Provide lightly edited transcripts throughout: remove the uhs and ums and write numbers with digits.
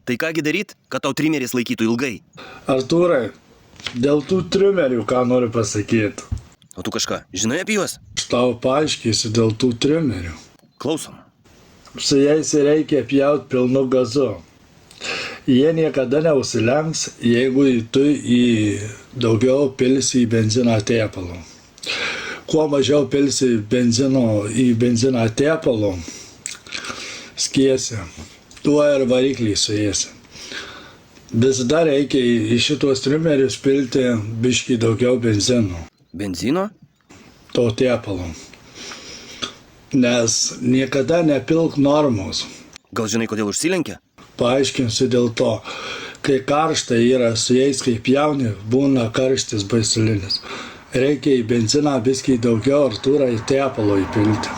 Tai kągi daryt, kad tau trimeris laikytų ilgai? Artūrai, dėl tų trimerių ką noriu pasakyti. O tu kažką žinai apie juos? Aš tau paaiškysiu dėl tų trimerių. Klausom. Su jais reikia pjaut pilnu gazu. Jie niekada neusilenks, jeigu tu daugiau pilsi į benziną tepalo. Kuo mažiau pilsi į benziną tepalo, skiesi, tuo ir varikliai suėsi. Visada reikia į šitos trimerius pilti biškį daugiau benzino. Benzino? To tepalo. Nes niekada nepilk normos. Gal žinai, kodėl užsilenkia? Paaiškinsiu dėl to. Kai karšta yra su jais, kaip jauni, būna karštis baisulinis. Reikia į benziną biskį daugiau Artūrą į tepalo įpilti.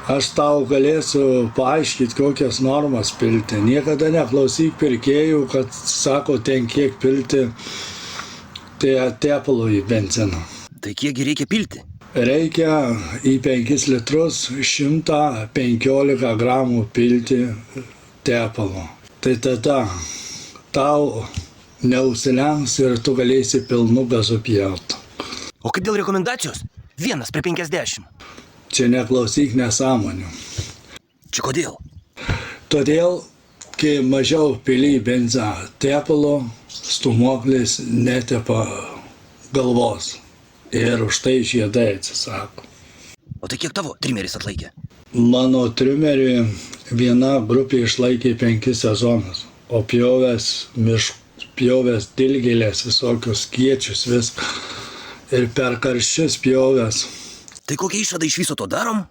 Aš tau galėsiu paaiškinti, kokias normas pilti. Niekada neklausyk pirkėjų, kad sako ten kiek pilti tepalo į benziną. Tai kiekgi reikia pilti? Reikia į 5 litrus 115 gramų pilti tepalo. Tai tada tau neusilenks ir tu galėsi pilnu gazu pjauti. O kaip dėl rekomendacijos? 1/50. Čia neklausyk nesąmonių. Čia kodėl? Todėl, kai mažiau pili benzą tepalo, stūmoklis netepa galvos. Ir už tai žiedai atsisako. O tai kiek tavo trimeris atlaikė? Mano trimeriui viena grupė išlaikė 5 sezonus, o pjovęs dilgėlės, visokius kiečius viską. Ir per karščius pjovęs. Tai kokią išvadą iš viso to darom?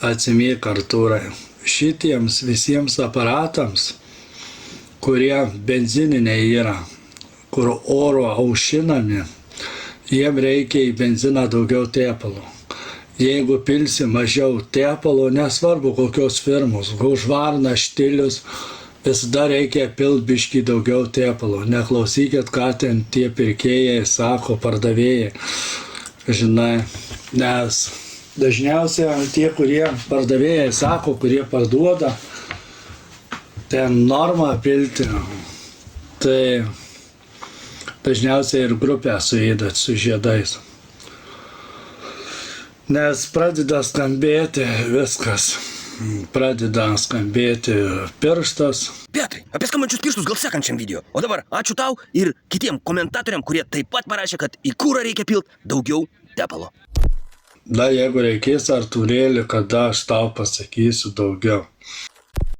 Atsimėk, Artūrai, šitiems visiems aparatams, kurie benzininiai yra, kur oro aušinami, jiem reikia į benziną daugiau tepalo. Jeigu pilsi mažiau tepalo, nesvarbu kokios firmos, Husqvarna, Štilius, visada reikia pilt biškį daugiau tepalo. Neklausykit, ką ten tie pirkėjai sako, pardavėjai. Žinai, nes dažniausiai tie, kurie pardavėjai sako, kurie parduoda, ten normą pilti, tai dažniausiai ir grupę suėdat su žiedais. Nes pradeda skambėti viskas. Pradeda skambėti pirštas. Petrai, apie skambančius pirštus gal sekančiam video. O dabar ačiū tau ir kitiem komentatoriam, kurie taip pat parašė, kad į kurą reikia pilt daugiau tepalo. Da, jeigu reikės Artūrėlį, kada aš tau pasakysiu daugiau.